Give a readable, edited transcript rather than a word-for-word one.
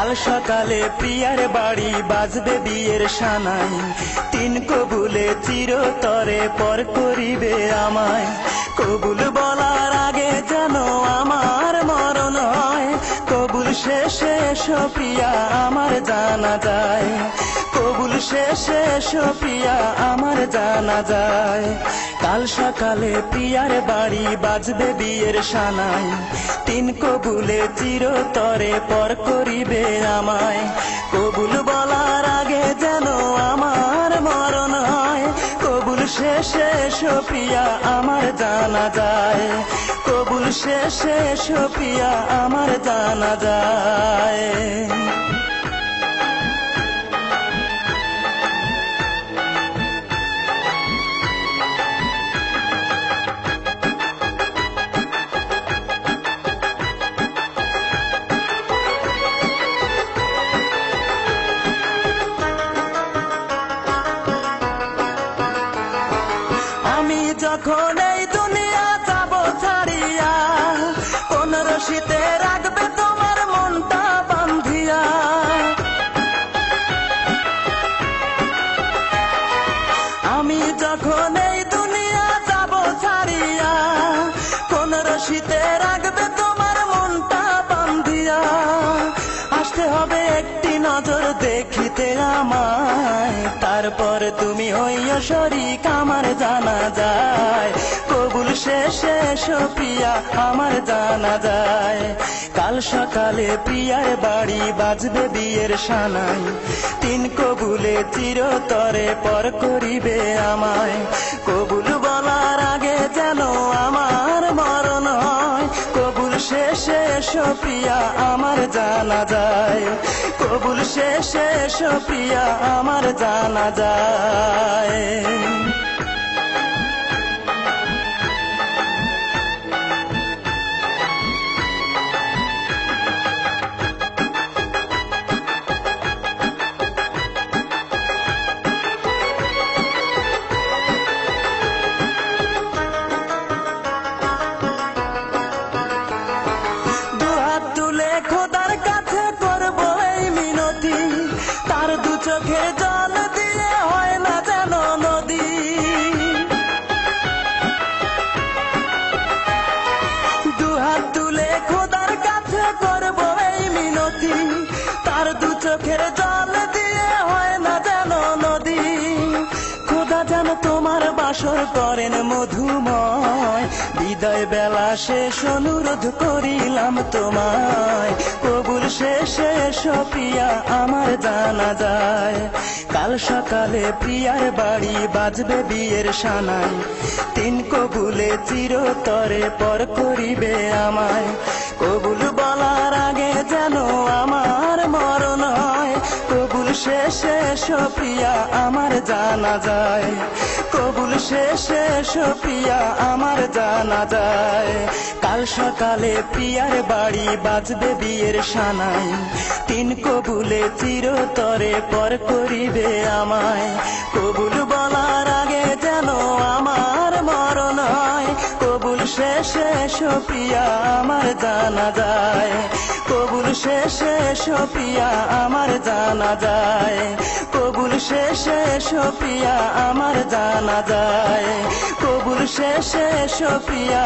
কাল সকালে প্রিয়ার বাড়ি বাজবে বিয়ের সানাই, তিন কবুলে চিরতরে পর করিবে আমায়। কবুল বলার আগে যেন আমার মরণ হয়, কবুল শেষে এসো প্রিয়া আমার জানা যায়, কবুল শেষে এসো প্রিয়া আমার জানা যায়। কাল সকালে প্রিয়ার বাড়ি বাজবে বিয়ের সানাই, তিন কবুলে চিরতরে পর করিবে আমায়। কবুল বলার আগে যেন আমার মরণ হয়, কবুল শেষে এসো প্রিয়া আমার জানা যায়, কবুল শেষে এসো প্রিয়া আমার জানা যায়। আমি যখন এই দুনিয়া যাব ছাড়িয়া, কোন রশিতে রাখবে তোমার মনটা বান্ধিয়া। আমি যখন এই দুনিয়া যাব ছাড়িয়া, কোন রশিতে রাখবে তোমার মনটা বান্ধিয়া। আসতে হবে একটি নজর দেখিতে আমায়, তারপর তুমি হইয়া শরীক আমার জানা যায়, কবুল শেষে এসো প্রিয়া আমার জানা যায়। কাল সকালে প্রিয়ার বাড়ি বাজবে বিয়ের সানাই, তিন কবুলে চিরতরে পর করিবে আমায়। কবুল বলার আগে যেন আমার মরণ হয়, কবুল শেষে এসো প্রিয়া আমার জানা যায়, কবুল শেষে এসো প্রিয়া আমার জানা যায়। খোদার কাছে করব এই মিনতি, তার দু চোখে জল দিয়ে হয় না যেন নদী। দুহাত তুলে খোদার কাছে করব এই মিনতি, তার দু চোখের জল দিয়ে হয় না যেন নদী। খোদা যেন তোমার বাসর করেন মধুময়, বিদায় বেলা শেষ অনুরোধ করিলাম তোমায়, কবুল শেষে এসো প্রিয়া আমার জানা যায়। কাল সকালে প্রিয়ার বাড়ি বাজবে বিয়ের সানাই, তিন কবুলে চিরতরে পর করিবে আমায়। কবুল বলার আগে যেন আমার মরণ হয়, কবুল শেষে এসো প্রিয়া আমার জানা যায়, কবুল শেষে এসো প্রিয়া আমার জানা যায়। কাল সকালে প্রিয়ার বাড়ি বাজবে বিয়ের সানাই, তিন কবুলে চিরতরে পর করিবে আমায়। কবুল বলার আগে যেন আমার মরণ হয়, কবুল শেষে এসো প্রিয়া আমার জানা যায়, কবুল শেষে এসো প্রিয়া আমার জানা যায়, কবুল শেষে এসো প্রিয়া আমার জানা যায়, কবুল শেষে এসো প্রিয়া।